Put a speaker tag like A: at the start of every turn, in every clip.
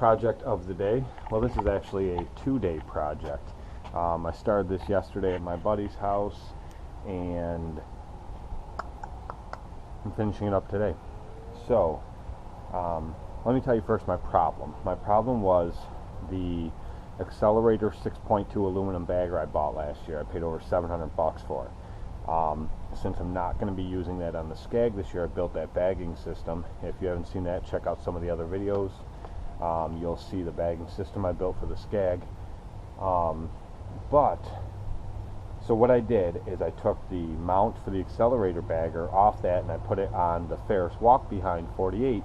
A: project of the day. Well, this is actually a 2-day project. I started this yesterday at my buddy's house, and I'm finishing it up today. So, let me tell you first my problem. My problem was the Accelerator 6.2 aluminum bagger I bought last year. I paid over $700 for it. Since I'm not going to be using that on the Scag this year, I built that bagging system. If you haven't seen that, check out some of the other videos. You'll see the bagging system I built for the Scag. So what I did is I took the mount for the Accelerator bagger off that and I put it on the Ferris Walkbehind 48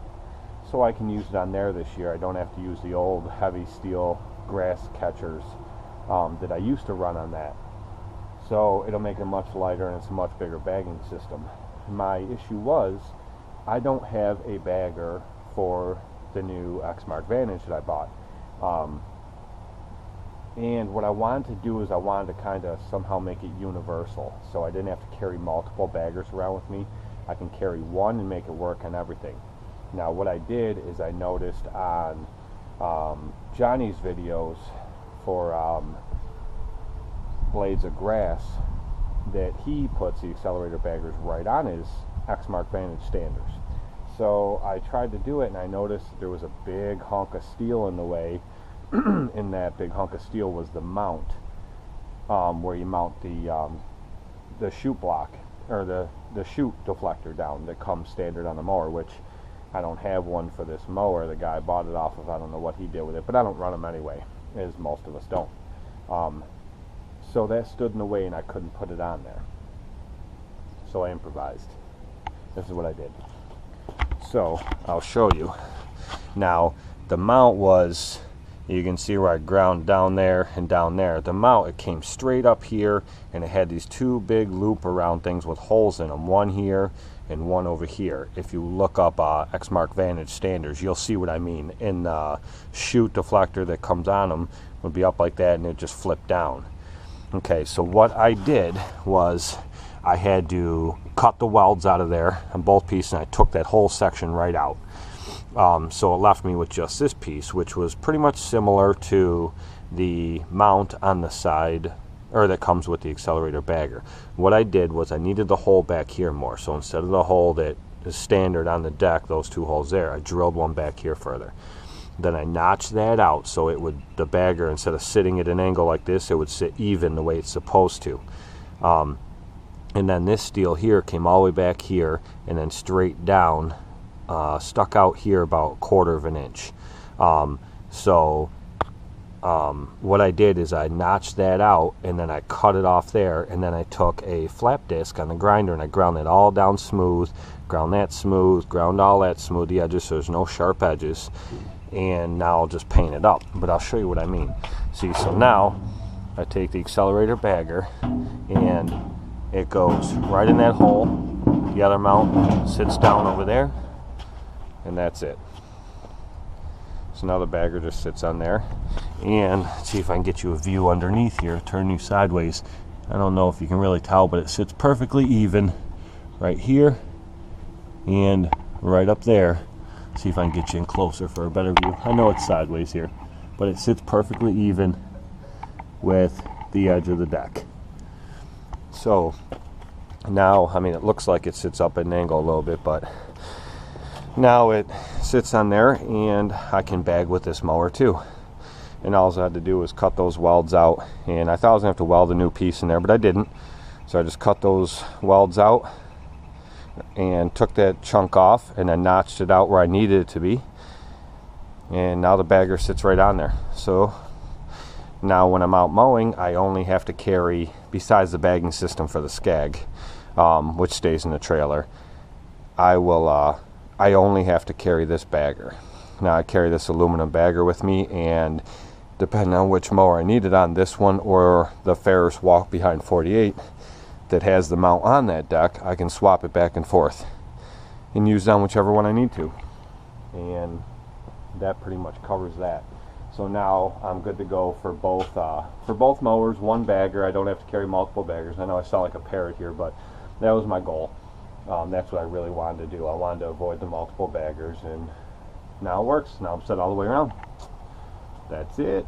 A: so I can use it on there this year. I don't have to use the old heavy steel grass catchers that I used to run on that. So it'll make it much lighter and it's a much bigger bagging system. My issue was I don't have a bagger for the new Exmark Vantage that I bought. And what I wanted to do is I wanted to kind of somehow make it universal, so I didn't have to carry multiple baggers around with me. I can carry one and make it work on everything. Now what I did is I noticed on Johnny's videos for blades of grass that he puts the Accelerator baggers right on his Exmark Vantage standards. So I tried to do it and I noticed there was a big hunk of steel in the way. In that big hunk of steel was the mount, where you mount the chute block, or the chute deflector down that comes standard on the mower, which I don't have one for this mower. The guy bought it off of, I don't know what he did with it, but I don't run them anyway, as most of us don't. So that stood in the way and I couldn't put it on there. So I improvised. This is what I did. So I'll show you. Now the mount was, you can see where I ground down there and down there. The mount, it came straight up here and it had these two big loop around things with holes in them, one here and one over here. If you look up Exmark Vantage standards, you'll see what I mean. And the chute deflector that comes on them would be up like that and it just flipped down. Okay, so what I did was I had to cut the welds out of there on both pieces and I took that whole section right out. So it left me with just this piece, which was pretty much similar to the mount on the side, or that comes with the Accelerator bagger. What I did was I needed the hole back here more, so instead of the hole that is standard on the deck, those two holes there, I drilled one back here further. Then I notched that out so it would, the bagger, instead of sitting at an angle like this, it would sit even the way it's supposed to. And then this steel here came all the way back here and then straight down, stuck out here about 1/4 of an inch. What I did is I notched that out and then I cut it off there, and then I took a flap disc on the grinder and I ground it all down smooth, ground that smooth, ground all that smooth, the edges so there's no sharp edges, and now I'll just paint it up. But I'll show you what I mean. See, so now I take the Accelerator bagger and it goes right in that hole. The other mount sits down over there, and that's it. So now the bagger just sits on there, and let's see if I can get you a view underneath here. Turn you sideways. I don't know if you can really tell, but it sits perfectly even right here and right up there. See if I can get you in closer for a better view. I know it's sideways here, but it sits perfectly even with the edge of the deck. So now, I mean, it looks like it sits up at an angle a little bit, but now it sits on there and I can bag with this mower too. And all I had to do was cut those welds out, and I thought I was going to have to weld a new piece in there, but I didn't. So I just cut those welds out and took that chunk off and then notched it out where I needed it to be. And now the bagger sits right on there. So now when I'm out mowing, I only have to carry, besides the bagging system for the Scag, which stays in the trailer, I only have to carry this bagger. Now I carry this aluminum bagger with me, and depending on which mower I need it on, this one or the Ferris Walkbehind 48 that has the mount on that deck, I can swap it back and forth and use it on whichever one I need to. And that pretty much covers that. So now I'm good to go for both mowers, one bagger. I don't have to carry multiple baggers. I know I sound like a parrot here, but that was my goal. That's what I really wanted to do. I wanted to avoid the multiple baggers and Now it works. Now I'm set all the way around. That's it.